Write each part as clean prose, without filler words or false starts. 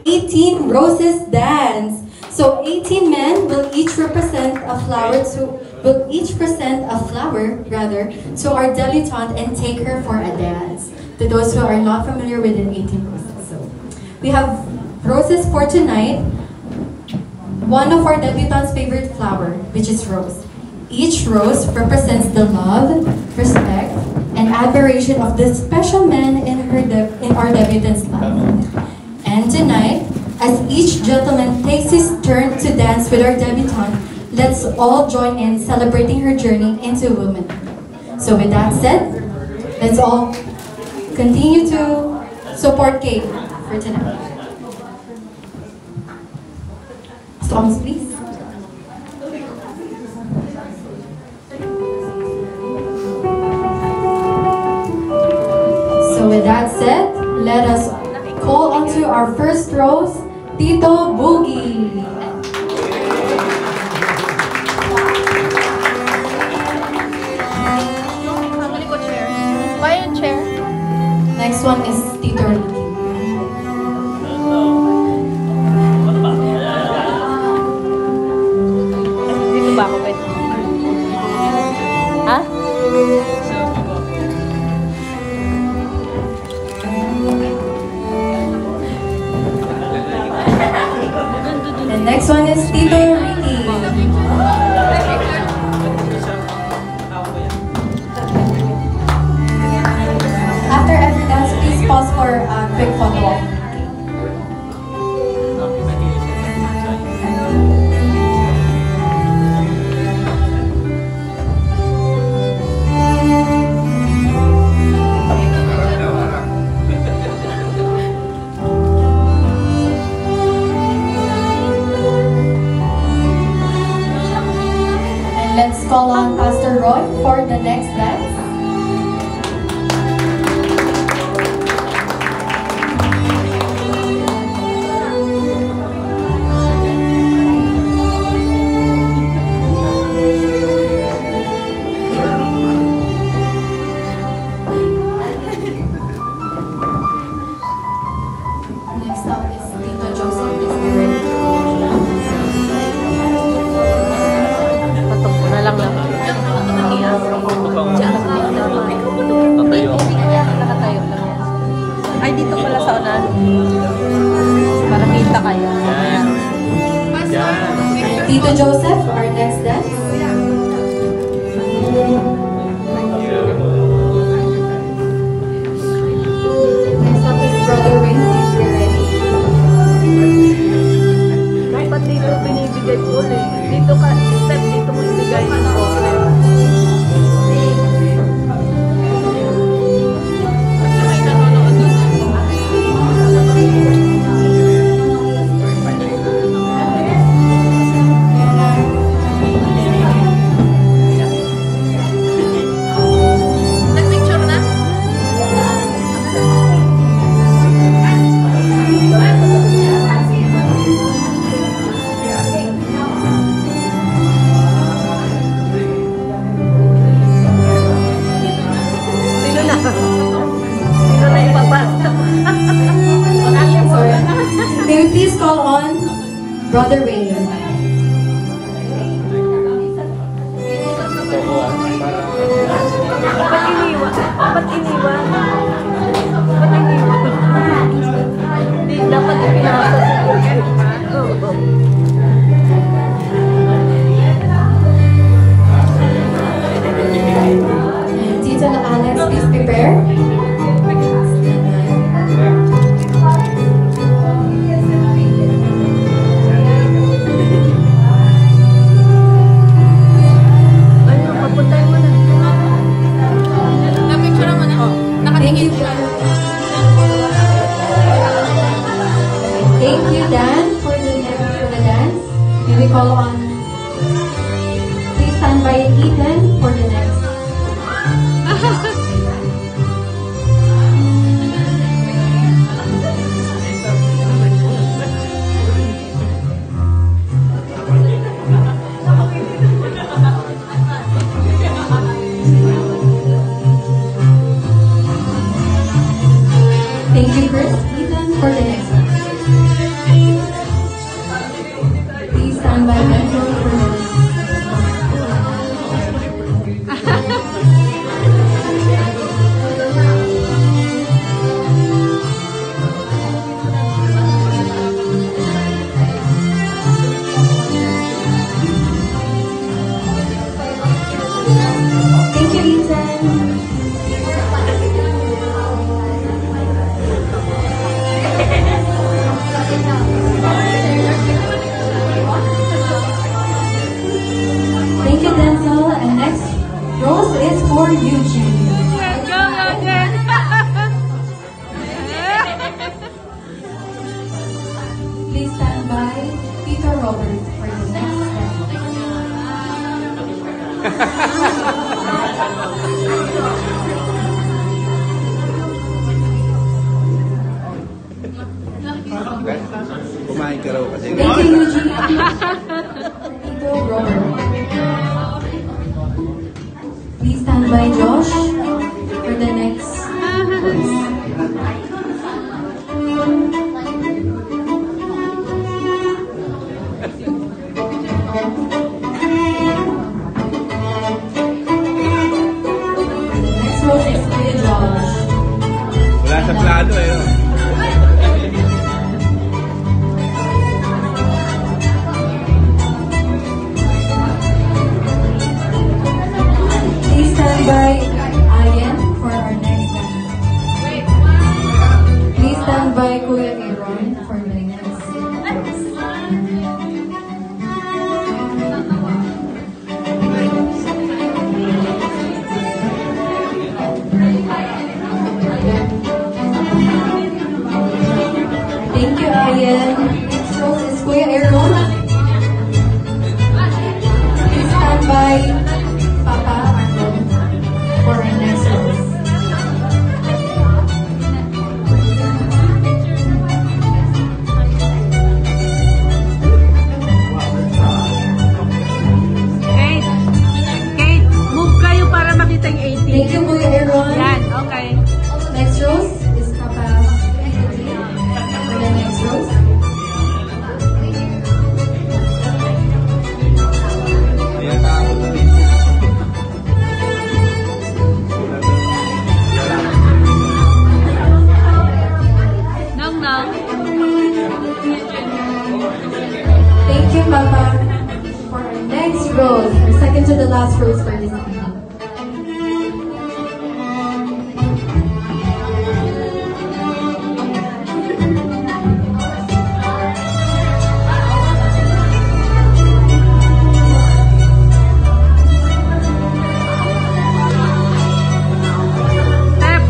18 roses dance. So 18 men will each represent a flower to our debutante and take her for a dance. To those who are not familiar with the 18 roses. So we have roses for tonight. One of our debutante's favorite flower, which is rose. Each rose represents the love, respect, and admiration of the special man in our debutante's life. And tonight, as each gentleman takes his turn to dance with our debutante, let's all join in celebrating her journey into womanhood. So with that said, let's all continue to support Kate for tonight. Songs, please. So with that said, let us call onto our first rose, Tito Boogie. Buy a chair. Next one is Tito Ricky. Dito ba ako pwede? Ha? The next one is Tito Ricky. After every dance, please pause for a quick photo op. Let's call on Pastor Roy for the next dance. Next up is Tito Joseph. Please be ready. Ay, dito pala sa unan. Para kita kayo. Tito Joseph, our next dance. Next up is Brother Wayne. Please be ready. Dapat dito binibigay ko ulit. Dito ka, step dito mo ibigay ko. May we please call on Brother Wayne. Ba't iniwan? Ba't iniwan? Ba't iniwan? Hindi, dapat ipinasa sa akin. Oo. Tito Alex, please prepare. Thank you, Vincent. Thank you, Denzel. And next rose is for Eugene. Go, Eugene! Please stand by Peter Robert for the next Kumain ka raw kasi. Thank you, Eugene. Peter Robert. Please stand by Josh for the next rose. Next rose is for you, Josh. Wala sa plano eh. No? Please stand by Ayan for our next dance. Please stand by Kuya Aaron for the next dance. Thank you, Ayan. Next rose is Kuya Aaron. Please stand by Papa Aaron for our next rose. Kate, Kate, move kayo para makita yung 18. Thank you, Kuya Aaron. Yan, okay. Next rose is Papa for the next rose. Ayan, takot na rin. Nang, nang. Thank you, Papa, for our next rose, our second to the last rose for this evening. Step.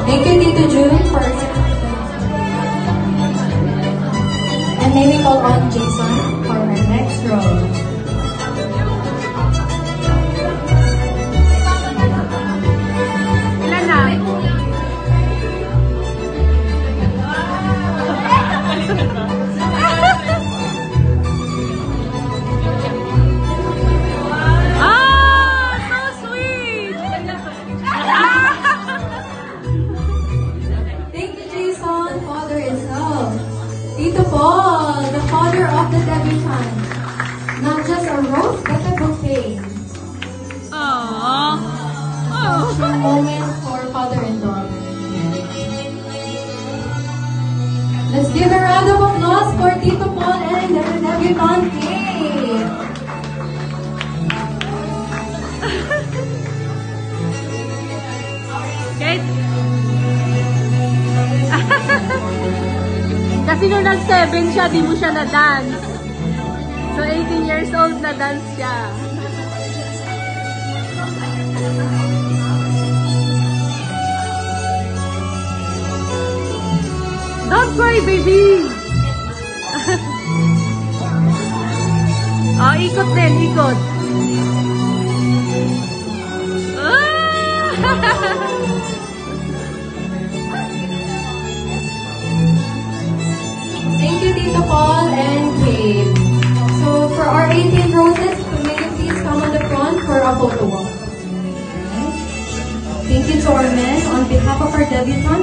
Thank you, Tito June, for our second. And may we call on Jason for our next rose. Ilan na? Ah, so sweet! Thank you, Jason, father itself. Tito Paul, the father of the debutante. Not just a rose, but a bouquet. Aww. Touching moment for father and daughter. Let's give a round of applause for Tito Paul and the debutante. Kate? Kasi nung nag-7 siya, di mo siya na-dance. So, 18 years old na-dance siya. Don't cry, baby! Oh, ikot din, ikot. Thank you, Tito Paul and Kate. So, for our 18 roses, may you please come on the front for a photo walk. Thank you to our men on behalf of our debutante.